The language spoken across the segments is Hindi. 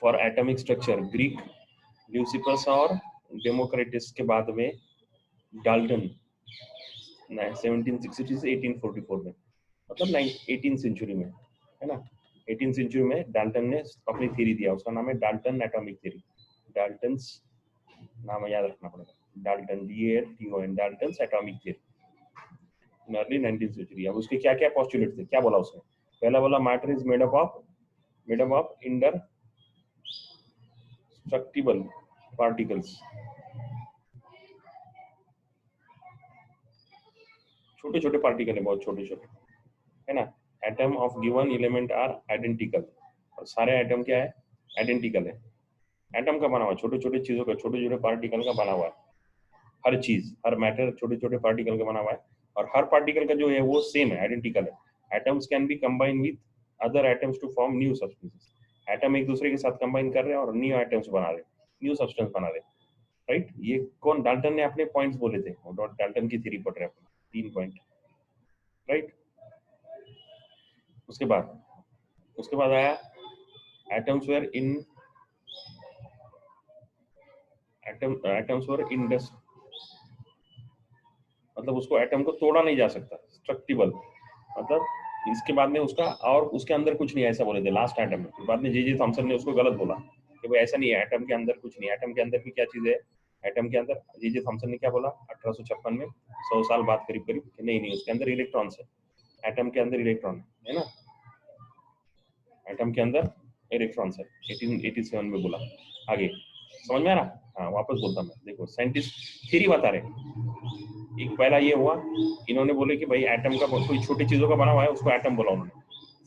For atomic structure Greek Leucippus और डेमोक्रेटिस के बाद में डाल्टन 1760 से 1844 में, मतलब 18 सेंचुरी में, है ना। 18 सेंचुरी में डाल्टन ने अपनी थ्योरी दिया, उसका नाम है डाल्टन एटॉमिक थ्योरी। डाल्टन्स नाम याद रखना पड़ेगा, Dalton DALTON, Dalton's atomic theory, early 19th century. अब उसके क्या क्या पोस्टुलेट थे, क्या बोला उसने? पहला बोला matter is made up of indestructible particles, छोटे छोटे पार्टिकल है, बहुत छोटे छोटे, है ना। Atom of given element are identical, और सारे एटम क्या है? आइडेंटिकल है। एटम का बना हुआ छोटे छोटे चीजों का, छोटे छोटे पार्टिकल का बना हुआ है। हर चीज, हर मैटर छोटे छोटे पार्टिकल का बना हुआ है, और हर पार्टिकल का जो है वो सेम है, आइडेंटिकल है। Atoms can be combine with other atoms to form new substances. Atom एक दूसरे के साथ कंबाइन कर रहे हैं और न्यू एटम्स बना रहे हैं, न्यू सब्सटेंस बना रहे हैं, राइट। ये कौन? डाल्टन ने अपने पॉइंट्स बोले थे, डाल्टन की थ्योरी पढ़ रहे हैं, 3 पॉइंट, राइट। उसके बाद आया atoms were मतलब उसको एटम को तोड़ा नहीं जा सकता, स्ट्रक्टिबल, मतलब इसके बाद में उसका और उसके अंदर कुछ नहीं, ऐसा बोले थे लास्ट एटम में। बाद में जे थॉमसन ने उसको गलत बोला कि भाई ऐसा नहीं है, एटम के अंदर कुछ नहीं, एटम के अंदर भी क्या चीज है। एटम के अंदर जे थॉमसन ने क्या बोला 1856 में, 100 साल बाद करीब करीब, नहीं उसके अंदर इलेक्ट्रॉन्स है, एटम के अंदर इलेक्ट्रॉन है ना, एटम के अंदर इलेक्ट्रॉन्स है, 1887 में बोला। आगे समझ में आ रहा? हाँ, वापस बोलता मैं, देखो साइंटिस्ट थ्योरी बता रहे। एक पहला ये हुआ, इन्होंने बोले कि भाई एटम का कोई छोटी चीजों का बना हुआ है, उसको एटम बोला उन्होंने।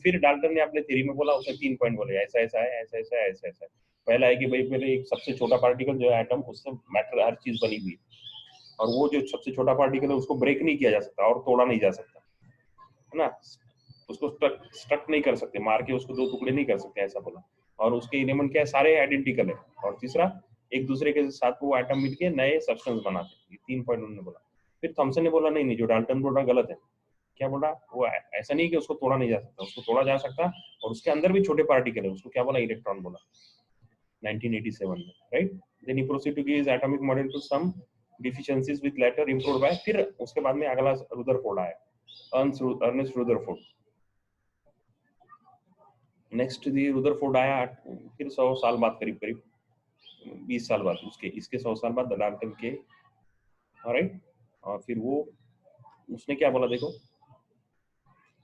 फिर डाल्टन ने अपने थ्योरी में बोला, उसने 3 पॉइंट बोले, ऐसा ऐसा है, ऐसा ऐसा है, ऐसा ऐसा है। पहला है कि भाई पहले एक सबसे छोटा पार्टिकल जो है एटम, उससे मैटर हर चीज बनी हुई है, और वो जो सबसे छोटा पार्टिकल है उसको ब्रेक नहीं किया जा सकता और तोड़ा नहीं जा सकता, है ना। उसको स्ट्रक नहीं कर सकते, मार के उसको 2 टुकड़े नहीं कर सकते, ऐसा बोला। और उसके एलिमेंट क्या है? सारे आइडेंटिकल है। और तीसरा, एक दूसरे के साथ वो एटम मिलके नए सब्सटेंस बनाते हैं। ये 3 पॉइंट उन्होंने बोला। फिर थॉमसन ने बोला नहीं, जो डाल्टन बोल रहा गलत है। क्या बोल रहा? वो ऐसा नहीं कि उसको तोड़ा नहीं जा सकता, उसको तोड़ा जा सकता, और उसके अंदर भी छोटे पार्टिकल है, उसको क्या बोला? इलेक्ट्रॉन बोला, 1987 में, right. Then he proceed to give his atomic model to some deficiencies with later improved by. फिर उसके बाद में अगला रुदरफोर्ड आया, Ernest Rutherford. Next the Rutherford आया, फिर 100 साल बाद, करीब करीब 20 साल बाद, इसके 100 साल बाद डाल्टन के, राइट। और फिर वो उसने क्या बोला, देखो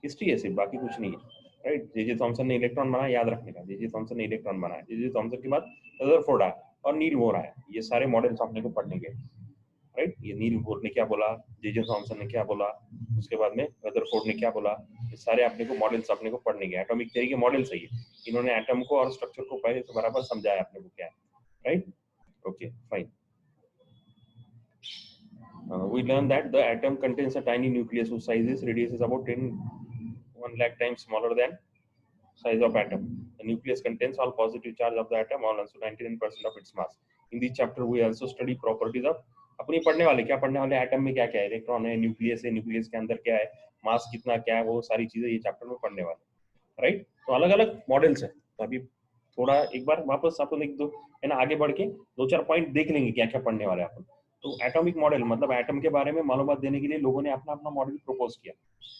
हिस्ट्री है सिर्फ, बाकी कुछ नहीं है, राइट। जे थॉमसन ने इलेक्ट्रॉन बनाया, याद रखने का, जे थॉमसन ने इलेक्ट्रॉन बनाया। जे थॉमसन के बाद रदरफोर्ड आया और नील बोर आया। ये सारे मॉडल्स अपने को पढ़ने के, राइट। ये नील बोर ने क्या बोला, जे थॉमसन ने क्या बोला, उसके बाद में रदरफोर्ड ने क्या बोला, ये सारे अपने को मॉडल्स अपने को पढ़ने के। एटॉमिक थ्योरी के मॉडल सही है, इन्होंने एटम को और स्ट्रक्चर को पहले से बराबर समझाया अपने को क्या है, right. Okay fine. We learn that the atom contains a tiny nucleus whose radius is about 1 lakh times smaller than size of atom. The nucleus contains all positive charge of the atom, and also 99% of its mass. In this chapter, we also study properties of, अपनी पढ़ने वाले क्या पढ़ने वाले, एटम में क्या क्या है, इलेक्ट्रॉन है, न्यूक्लियस है, न्यूक्लियस के अंदर क्या है, मास कितना क्या है, वो सारी चीजें ये चैप्टर में पढ़ने वाले, राइट। तो अलग अलग मॉडल्स है। तो अभी थोड़ा एक बार वापस अपन एक दो, है ना, आगे बढ़ के 2-4 पॉइंट देख लेंगे क्या क्या पढ़ने वाले अपन। तो एटॉमिक मॉडल मतलब एटम के बारे में मालूमात देने के लिए लोगों ने अपना अपना मॉडल प्रपोज किया।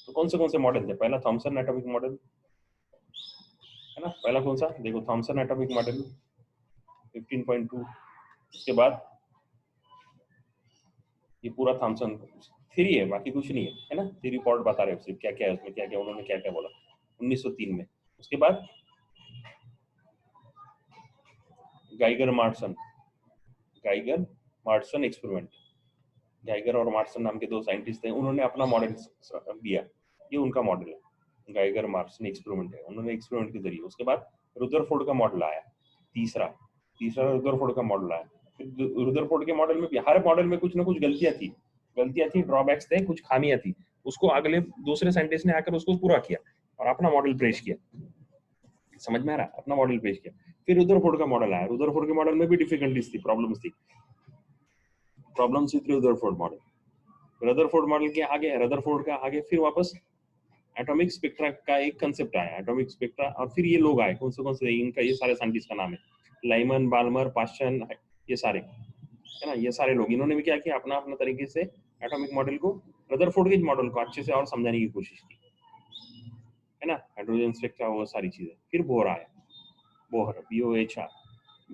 तो कौन से मॉडल थे? पहला थॉमसन एटॉमिक मॉडल, है ना। पहला कौन सा? देखो थॉमसन एटॉमिक मॉडल 15.2। उसके बाद ये पूरा थॉमसन थ्योरी है, बाकी कुछ नहीं है ना। थ्योरी रिपोर्ट बता रहे हो सिर्फ क्या क्या है उसमें, क्या क्या उन्होंने क्या क्या बोला 1903 में। उसके बाद गाइगर मार्टसन एक्सपेरिमेंट। गाइगर और मार्टसन नाम के 2 साइंटिस्ट थे, उन्होंने अपना मॉडल दिया, ये उनका मॉडल है। गाइगर मार्टसन एक्सपेरिमेंट है, उन्होंने एक्सपेरिमेंट के जरिए। उसके बाद रुदरफोर्ड का मॉडल आया, तीसरा रुदरफोर्ड का मॉडल आया। रुदरफोर्ड के मॉडल में भी, हर मॉडल में कुछ ना कुछ गलतियां थी, ड्रॉबैक्स थे, कुछ खामियां थी। उसको अगले दूसरे साइंटिस्ट ने आकर उसको पूरा किया और अपना मॉडल पेश किया। समझ में आ रहा? अपना मॉडल पेश किया। फिर रुदरफोर्ड का मॉडल आया। रुदरफोर्ड के मॉडल में भी डिफिकल्टीज थी, प्रॉब्लम्स थी रुदरफोर्ड मॉडल। रदरफोर्ड मॉडल के आगे, रदरफोर्ड का आगे फिर वापस एटॉमिक स्पेक्ट्रा का एक कंसेप्ट आया, एटॉमिक स्पेक्ट्रा। और फिर ये लोग आए, कौन से इनका, ये सारे साइंटिस्ट का नाम है, लाइमन, बाल्मर, पास्चन, ये सारे, है ना, ये सारे लोग, इन्होंने भी क्या किया, अपना अपना तरीके से एटॉमिक मॉडल को, रदरफोर्ड के मॉडल को अच्छे से और समझाने की कोशिश की, है ना, हाइड्रोजन स्ट्रक्चर, वो सारी चीजें। फिर बोहर आया, बोहर, BOHR,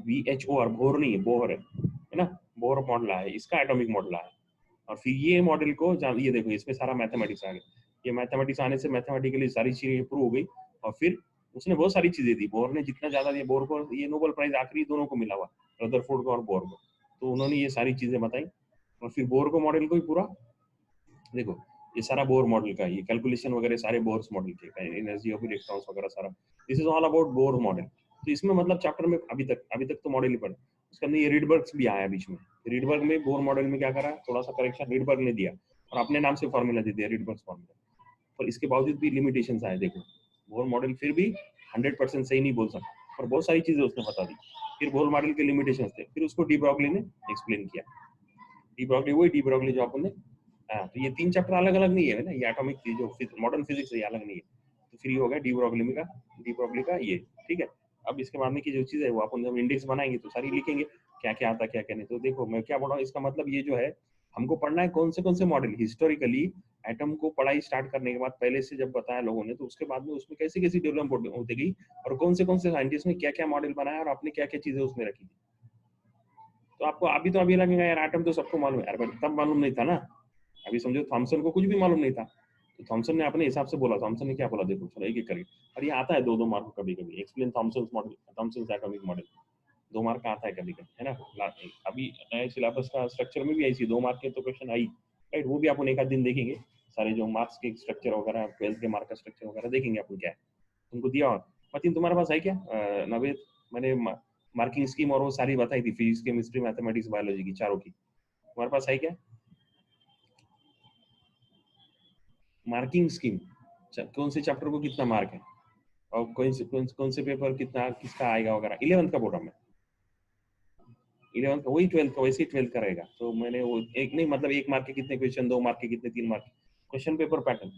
BHOR, बोहर नहीं है, बोहर है ना, बोहर मॉडल आया, इसका एटॉमिक मॉडल आया। और फिर ये मॉडल को ये देखो, इसमें सारा मैथमेटिक्स आ गया, ये मैथमेटिक्स आने से मैथमेटिकली सारी चीजें प्रूव हो गई। और फिर उसने बहुत सारी चीजें दी, बोहर ने जितना ज्यादा दिया, बोहर को ये नोबेल प्राइज आखिरी दोनों को मिला हुआ, रदरफोर्ड को और बोहर को। तो उन्होंने ये सारी चीजें बताई। और फिर बोहर को मॉडल को ही पूरा देखो, ये सारा बोहर मॉडल का, ये कैलकुलेशन वगैरह सारे बोहर मॉडल के, एनर्जी ऑफ इलेक्ट्रॉन्स वगैरह सारा, this is all about Bohr model. तो इसमें मतलब चैप्टर में अभी तक तो मॉडल ही पढ़ा, उसके अंदर ये रीडबर्ग भी आया बीच में। रीडबर्ग में बोहर मॉडल में क्या करा, थोड़ा सा करेक्शन रीडबर्ग ने दिया और अपने नाम से फॉर्मूला दे दिया, रीडबर्ग फॉर्मूला। पर इसके बावजूद भी लिमिटेशंस आए, देखो बोहर मॉडल फिर भी 100% सही नहीं बोल सकता, और बहुत सारी चीजें उसने बता दी। फिर बोहर मॉडल के लिमिटेशंस थे, फिर उसको डी ब्रॉगली ने एक्सप्लेन किया। डी ब्रॉगली, वही डी ब्रॉगली जो अपन ने, हाँ, तो ये 3 चैप्टर अलग अलग नहीं है ना, ये एटॉमिक जो मॉडर्न फिजिक्स है, ये अलग नहीं है। तो फिर ये हो गया डी ब्रॉगली का ये, ठीक है। अब इसके बाद में की जो चीज है, वो अपन जब इंडेक्स बनाएंगे तो सारी लिखेंगे, क्या क्या आता, क्या क्या नहीं। तो देखो मैं क्या बोल रहा हूँ, इसका मतलब ये जो है, हमको पढ़ना है कौन से मॉडल हिस्टोरिकली, एटम को पढ़ाई स्टार्ट करने के बाद पहले से जब बताया लोगों ने, तो उसके बाद में उसमें कैसी कैसी डेवलपमेंट होती गई, और कौन से साइंटिस्ट ने क्या क्या मॉडल बनाया, और आपने क्या क्या चीजें उसमें रखी थी। तो आपको अभी लगेगा यार एटम तो सबको मालूम है, अरे तब मालूम नहीं था ना। अभी समझो थॉमसन को कुछ भी मालूम नहीं था, तो थॉमसन ने अपने हिसाब से बोला, थॉमसन ने क्या बोला, देखो चलो एक एक करके। और ये आता है 2-2 मार्क कभी कभी, explain Thomson model, Thomson atomic model, 2 mark का आता है कभी कभी, है ना। अभी नए सिलेबस का स्ट्रक्चर में भी ऐसी 2 मार्क के तो क्वेश्चन आई, राइट। वो भी अपन एक आध दिन देखेंगे, सारे जो मार्क्स के स्ट्रक्चर वगैरह, 12th के मार्क का स्ट्रक्चर वगैरह देखेंगे अपन क्या है, तुमको दिया। और मतीन तुम्हारे पास है क्या, नवेद, मैंने मार्किंग स्कीम और वो सारी बताई थी, फिजिक्स, केमिस्ट्री, मैथमेटिक्स, बायोलॉजी की, चारों की, तुम्हारे पास है क्या मार्किंग स्कीम, कौन से चैप्टर को कितना मार्क है, और कौन से पेपर कितना किसका आएगा वगैरह। 11th का बोल रहा हूं मैं, 11th का, वही 12th का, वैसे ही 12th का रहेगा। तो मैंने वो एक नहीं, मतलब 1 मार्क के कितने क्वेश्चन, 2 मार्क के कितने, 3 मार्क क्वेश्चन पेपर पैटर्न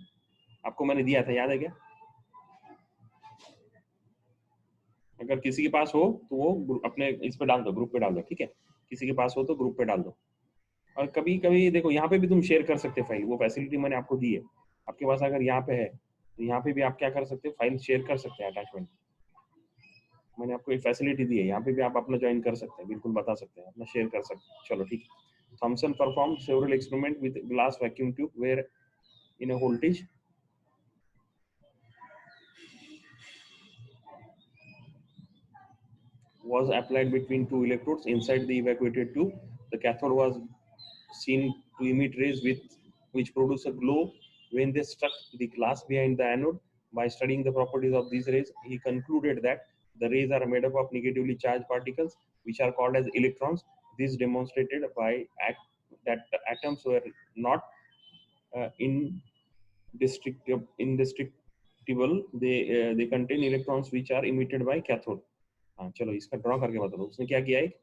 आपको मैंने दिया था, याद है क्या। अगर किसी के पास हो तो वो अपने इस पे डाल दो, ग्रुप पे डाल दो, ठीक है। किसी के पास हो तो ग्रुप पे डाल दो। और कभी कभी देखो, यहाँ पे भी तुम शेयर कर सकते हो फाइल, वो फैसिलिटी मैंने आपको दी है। आपके पास अगर यहाँ पे है, तो यहाँ पे भी आप क्या कर सकते हो, फाइल शेयर कर सकते हैं, अटैचमेंट। मैंने आपको एक फैसिलिटी दी है, यहाँ पे भी आप अपना ज्वाइन कर सकते हैं, बिल्कुल बता सकते हैं, अपना शेयर कर सकते हैं। चलो ठीक है। Thomson perform several experiment with glass vacuum tube where in a voltage was applied between 2 electrodes inside the evacuated tube. The cathode was seen to emit rays which produce a glow when they struck the glass behind the anode. By studying the properties of these rays, he concluded that the rays are made up of negatively charged particles, which are called as electrons. This demonstrated by that atoms were not indestructible. They contain electrons which are emitted by cathode. हाँ चलो इसका ड्रॉ करके बता दो, उसने क्या किया, एक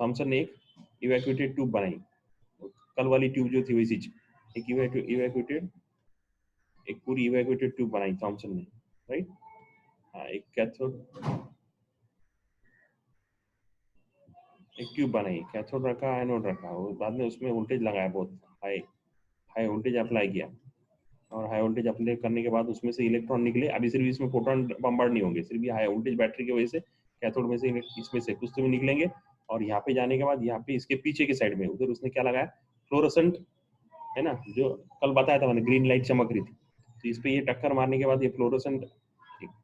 थॉमसन ने एक इवैक्यूएटेड ट्यूब बनाई, कल वाली ट्यूब जो थी वैसी, एक इवैक्यूएटेड, एक पूरी इवैक्यूएटेड ट्यूब बनाई थॉमसन ने, राइट। हाँ एक कैथोड, एक ट्यूब बनाई, कैथोड रखा, एनोड रखा, वो बाद में उसमें वोल्टेज लगाया, बहुत हाई हाई वोल्टेज अप्लाई किया। और हाई वोल्टेज अप्लाई करने के बाद उसमें से इलेक्ट्रॉन निकले। अभी सिर्फ इसमें फोटोन बम्बार्ड नहीं होंगे, सिर्फ ये हाई वोल्टेज बैटरी की वजह से कैथोड में से, इसमें से कुछ तो भी निकलेंगे। और यहाँ पे जाने के बाद, यहाँ पे इसके पीछे की साइड में उधर उसने क्या लगाया, फ्लोरोसेंट, है ना, जो कल बताया था मैंने, ग्रीन लाइट चमक रही थी। तो इस पे ये टक्कर मारने के बाद, ये फ्लोरोसेंट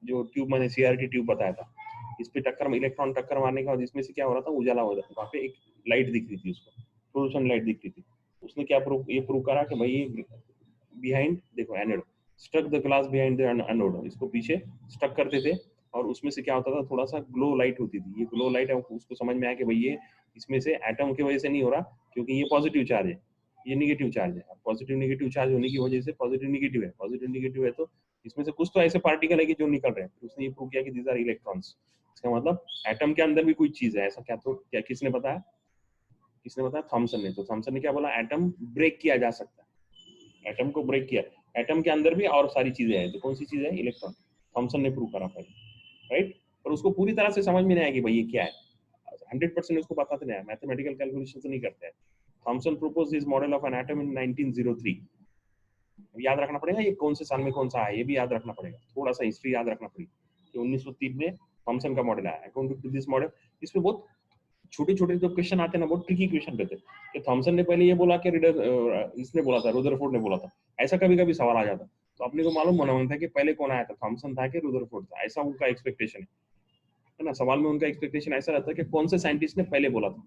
जो ट्यूब मैंने CRT ट्यूब बताया था, इस पे टक्कर, इलेक्ट्रॉन टक्कर मारने के बाद इसमें से क्या हो रहा था, उजाला हो जाता, वहाँ पे एक लाइट दिख रही थी उसको, फ्लोरोसेंट लाइट दिख रही थी। उसने क्या प्रूव करा कि भाई बिहाइंड, देखो anode, stuck the glass behind the anode, इसको पीछे स्टक करते थे, और उसमें से क्या होता था, थोड़ा सा ग्लो लाइट होती थी। ये ग्लो लाइट है, उसको समझ में आया कि भाई ये इसमें से एटम की वजह से नहीं हो रहा, क्योंकि ये पॉजिटिव चार्ज है, ये निगेटिव चार्ज है। पॉजिटिव निगेटिव चार्ज होने की वजह से, पॉजिटिव निगेटिव है, तो इसमें से कुछ तो ऐसे पार्टिकल है कि जो निकल रहे हैं। तो उसने ये प्रूव किया कि दीज आर इलेक्ट्रॉन्स। इसका मतलब एटम के अंदर भी कोई चीज है, ऐसा क्या, तो क्या किसने बताया, थॉमसन ने। तो थॉमसन ने क्या बोला, एटम ब्रेक किया जा सकता है, एटम को ब्रेक किया, एटम के अंदर भी और सारी चीजें हैं, तो कौन सी चीज है, इलेक्ट्रॉन। थॉमसन ने प्रूव करा पहले, राइट। और उसको पूरी तरह से समझ में नहीं आया कि भाई ये क्या है, 100% उसको बताते नहीं, मैथमेटिकल कैलकुलेशन नहीं करते हैं। Thomson proposed this model of an atom in 1903। याद रखना पड़ेगा ये कौन से साल में कौन सा है, ये भी याद रखना पड़ेगा, थोड़ा सा हिस्ट्री याद रखना पड़ेगी कि 1903 में थॉमसन का मॉडल आया। अकॉर्डिंग टू दिस मॉडल, इसमें बहुत छोटे छोटे जो क्वेश्चन आते हैं ना, बहुत ट्रिकी क्वेश्चन रहते हैं कि थॉमसन ने पहले ये बोला कि इसने बोला था, रुदरफोर्ड ने बोला था, ऐसा कभी कभी सवाल आ जाता। तो अपने को मालूम होना था कि पहले कौन आया था, थॉमसन था कि रुदरफोर्ड था, ऐसा उनका एक्सपेक्टेशन है ना। सवाल में उनका एक्सपेक्टेशन ऐसा रहता है कि कौन से साइंटिस्ट ने पहले बोला था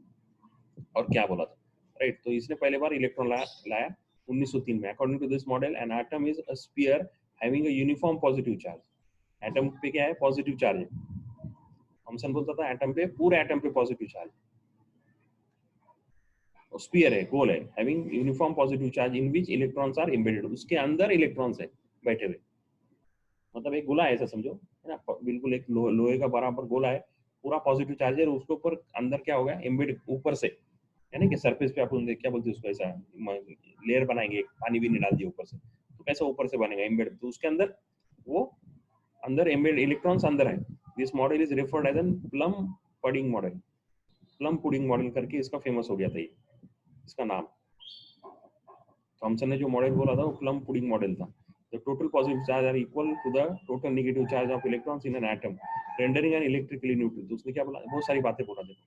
और क्या बोला था, राइट। तो इसने पहले बार इलेक्ट्रॉन लाया 1903 में। According to this model an atom is a sphere having a uniform positive charge. Atom पे क्या है, पॉजिटिव चार्ज है। थॉमसन बोलता था एटम पे, पूरे एटम पे पॉजिटिव चार्ज, स्फीयर है, गोल है, having uniform positive charge in which electrons are embedded, उसके अंदर इलेक्ट्रॉन्स है बैठे हुए। मतलब एक गोला है ऐसा समझो, है ना, बिल्कुल एक लोहे का बराबर गोला है, पूरा पॉजिटिव चार्ज है, और उसके ऊपर अंदर क्या होगा, एम्बेड ऊपर से, यानी कि सरफेस पे अपन क्या बोलते हैं उसको, ऐसा लेयर बनाएंगे, पानी भी नहीं डाल दिया ऊपर से, तो कैसा ऊपर से बनेगा एम्बेड, तो उसके अंदर वो अंदर एम्बेड इलेक्ट्रॉन्स अंदर है। This model is referred as an plum pudding model. Plum pudding model करके इसका फेमस हो गया था ये, इसका नाम। थॉमसन ने जो मॉडल बोला था वो प्लम पुडिंग मॉडल था। The total positive charge are equal to the total negative charge of electrons in an atom rendering an electrically neutral. तो उसने क्या बोला, बहुत सारी बातें बोला, देखो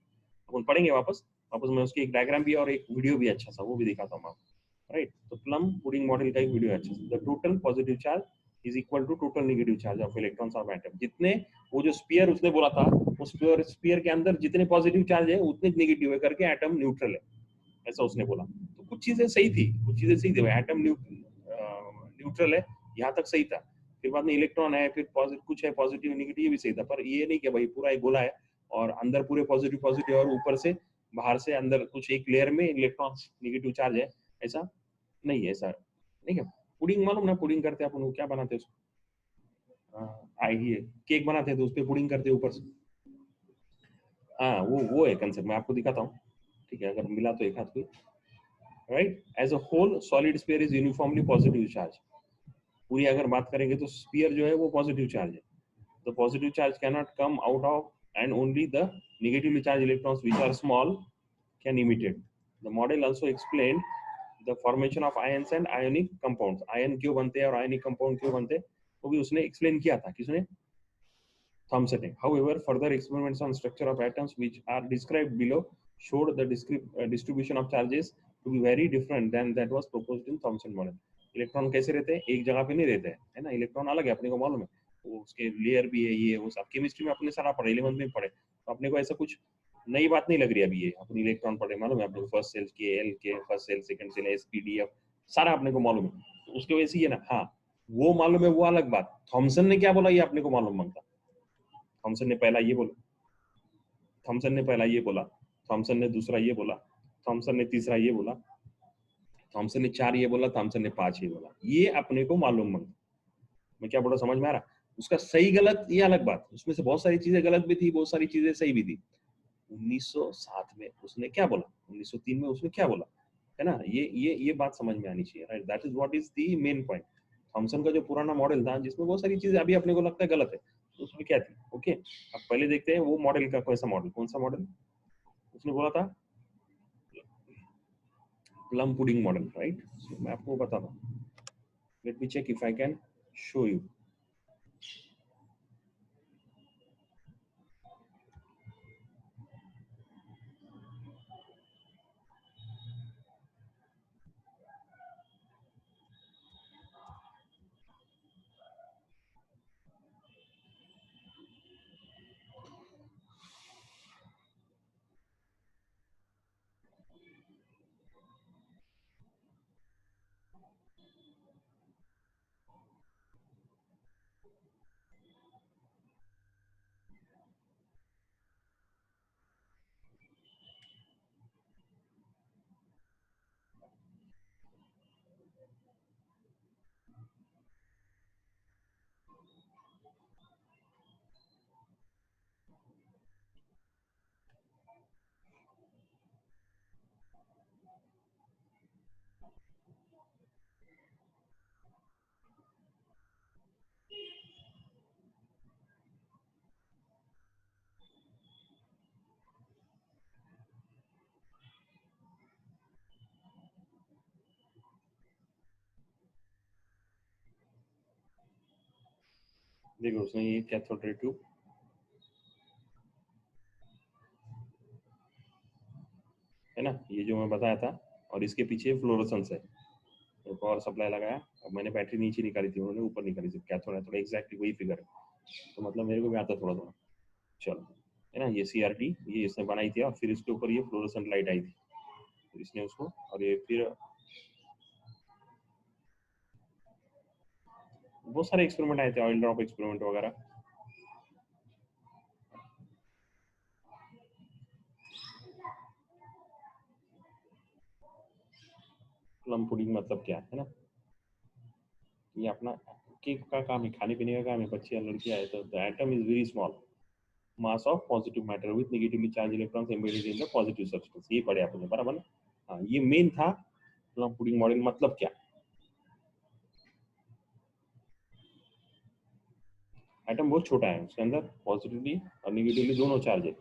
अपन पढ़ेंगे वापस वापस मैं उसकी एक डायग्राम भी और एक वीडियो भी अच्छा सा वो भी दिखाता हूँ आपको, राइट। तो प्लम पुडिंग मॉडल का एक वीडियो है अच्छा सा। The total positive charge is equal to total negative charge of electrons of atom. जितने वो जो स्फीयर उसने बोला था, उस स्फीयर के अंदर जितने पॉजिटिव चार्ज है उतने नेगेटिव है करके एटम न्यूट्रल है, ऐसा उसने बोला। तो कुछ चीजें सही थी, कुछ चीजें सही थी, एटम न्यूट्रल है, यहाँ तक सही था। फिर बाद में इलेक्ट्रॉन है, फिर कुछ है पॉजिटिव नेगेटिव, ये भी सही था। पर ये नहीं कि भाई पूरा एक गोला है और अंदर पूरे पॉजिटिव पॉजिटिव और ऊपर से बाहर से अंदर कुछ एक लेयर में इलेक्ट्रॉन नेगेटिव चार्ज है, ऐसा नहीं है, ऐसा नहीं है। पुडिंग मालूम ना, पुडिंग करते हैं अपन, वो क्या बनाते हैं उसको, आई है, केक बनाते हैं तो उस पर पुडिंग करते हैं ऊपर से। हाँ वो है कंसेप्ट, मैं आपको दिखाता हूँ, ठीक है, अगर मिला तो एक हाथ को, right. As a whole solid sphere is uniformly positive charge. पूरी अगर बात करेंगे तो स्फीयर जो है वो पॉजिटिव चार्ज है। The positive charge can not come out of and only the negatively charged electrons which are small can emitted. The model also explain the formation of ions and ionic compounds. Ion क्यों बनते हैं और आयनिक कंपाउंड क्यों बनते हैं, वो भी उसने एक्सप्लेन किया था, किसने, थॉमसन ने। However, further experiments on structure of atoms which are described below showed the distribution of charges to be very different than that was proposed in Thomson model. Electron कैसे रहते हैं, एक जगह पे नहीं रहते हैं, है ना, इलेक्ट्रॉन अलग है, अपने को मालूम है, वो उसके लेयर भी है, ये वो सब केमिस्ट्री में अपने सारा पढ़े, 11th में पढ़े, तो अपने को ऐसा कुछ नई बात नहीं लग रही अभी, ये अपने इलेक्ट्रॉन पढ़े, मालूम है अपने को, फर्स्ट सेल के, एल के, first shell, second shell, S P D F, सारा अपने को मालूम है, तो उसके वजह से ये ना, हाँ वो मालूम है, वो अलग बात। थॉमसन ने क्या बोला ये अपने को मालूम बनता। थॉमसन ने पहला ये बोला, थॉमसन ने पहला ये बोला, थॉमसन ने दूसरा ये बोला, थॉमसन ने तीसरा ये बोला, थॉमसन ने चार ये बोला, थॉमसन ने पांच ये बोला, ये अपने को मालूम बनता। मैं क्या बोला समझ में आ रहा, उसका सही गलत ये अलग बात, उसमें से बहुत सारी चीजें गलत भी थी, बहुत सारी चीजें सही भी थी। 1907 में उसने क्या बोला, 1903 में उसने क्या बोला, है ना, ये बात समझ में आनी चाहिए, right. That is what is the main point. Thomson का जो पुराना मॉडल था जिसमें बहुत सारी चीजें अभी अपने को लगता है गलत है, तो उसमें क्या थी, ओके। अब पहले देखते हैं वो मॉडल का, कैसा मॉडल, कौन सा मॉडल उसने बोला था, प्लम पुडिंग मॉडल, राइट। मैं आपको बताता हूँ, let me check if I can show you. देखो उसने ये कैथोड रे ट्यूब है ना, ये जो मैं बताया था, और इसके पीछे फ्लोरोसेंस है, तो पावर सप्लाई लगाया। अब मैंने बैटरी नीचे निकाली थी, उन्होंने ऊपर निकाली थी, कैथोड है थोड़ा एग्जैक्टली वही फिगर है, तो मतलब मेरे को भी आता थोड़ा थोड़ा। चलो, है ना, ये CRT ये इसने बनाई थी, और फिर इसके ऊपर ये फ्लोरोसेंट लाइट आई थी, तो इसने उसको, और ये फिर बहुत सारे एक्सपेरिमेंट आए थे, ऑयल ड्रॉप एक्सपेरिमेंट वगैरह। प्लम पुडिंग मतलब क्या है ना, ये अपना केक का काम है, खाने पीने का काम है, बच्चे या लड़कियां है, तो the atom is very small mass of positive matter with negatively charged electrons embedded in the positive substance, ये पढ़े आपने बराबर ना। हाँ, ये मेन था प्लम पुडिंग मॉडल, मतलब क्या, एटम बहुत छोटा है, उसके अंदर पॉजिटिवली और निगेटिवली दोनों चार्ज है,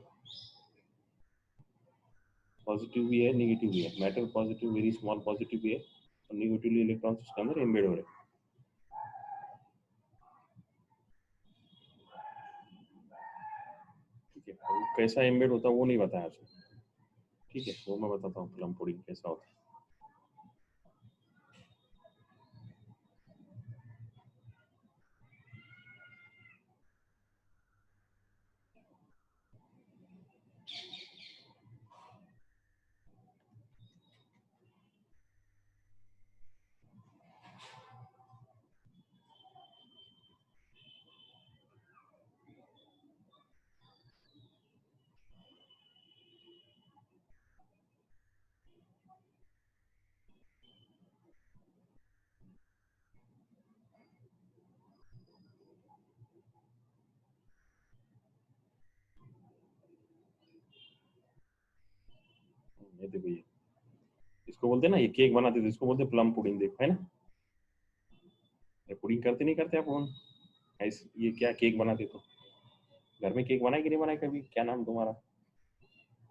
पॉजिटिव भी है निगेटिव भी है, matter positive very small positive भी है, और निगेटिवली इलेक्ट्रॉन्स उसके अंदर एम्बेड हो रहे हैं। ठीक है, वो कैसा एम्बेड होता है वो नहीं बताया उसने, ठीक है, वो मैं बताता हूँ प्लम पुडिंग कैसा होता है। ये देखो, ये इसको बोलते हैं ना, ये केक बनाते थे, इसको बोलते हैं प्लम पुडिंग, देखो है ना, ये पुडिंग करते नहीं करते आप फोन, ये क्या केक बनाते तो, घर में केक बनाए कि नहीं बनाए कभी, क्या नाम तुम्हारा,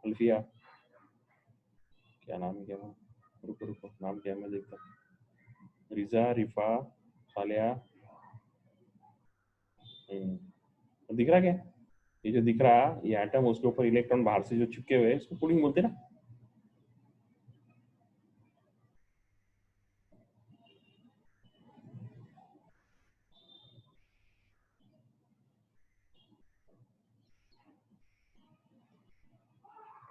अल्फिया, क्या नाम है, क्या नाम, रुको रुको, नाम क्या है मैं देखता हूँ, रिजा, रिफा, सालिया, दिख रहा क्या, ये जो दिख रहा ये एटम, उसके ऊपर इलेक्ट्रॉन बाहर से जो चिपके हुए हैं, इसको पुडिंग बोलते हैं ना।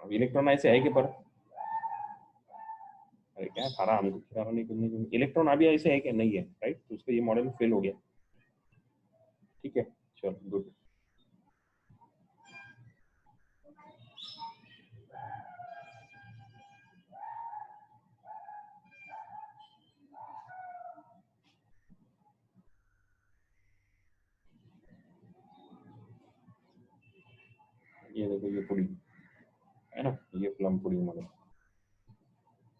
अब इलेक्ट्रॉन ऐसे है कि पर, अरे क्या खारा, हमको खिला नहीं कुछ, इलेक्ट्रॉन अभी ऐसे है कि नहीं है, राइट, तो उसका ये मॉडल फेल हो गया। ठीक है, चलो गुड। ये देखो ये पुडिंग है ना, ये प्लम पुडिंग मॉडल,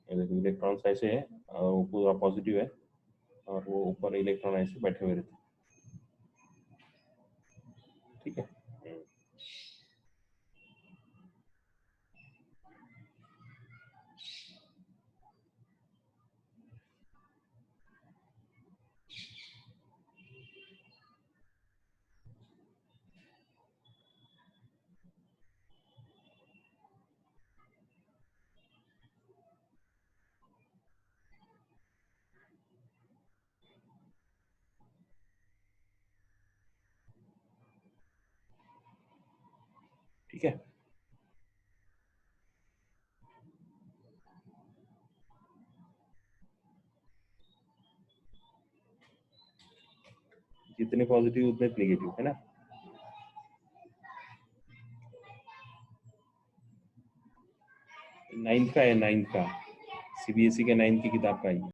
ये देखो इलेक्ट्रॉन्स ऐसे है, वो पूरा पॉजिटिव है, और वो ऊपर इलेक्ट्रॉन ऐसे बैठे हुए रहते हैं। ठीक है। ठीक है, जितने पॉजिटिव उतने नेगेटिव है ना। नाइन्थ का है, नाइन्थ का, CBSE के नाइन्थ की किताब का है।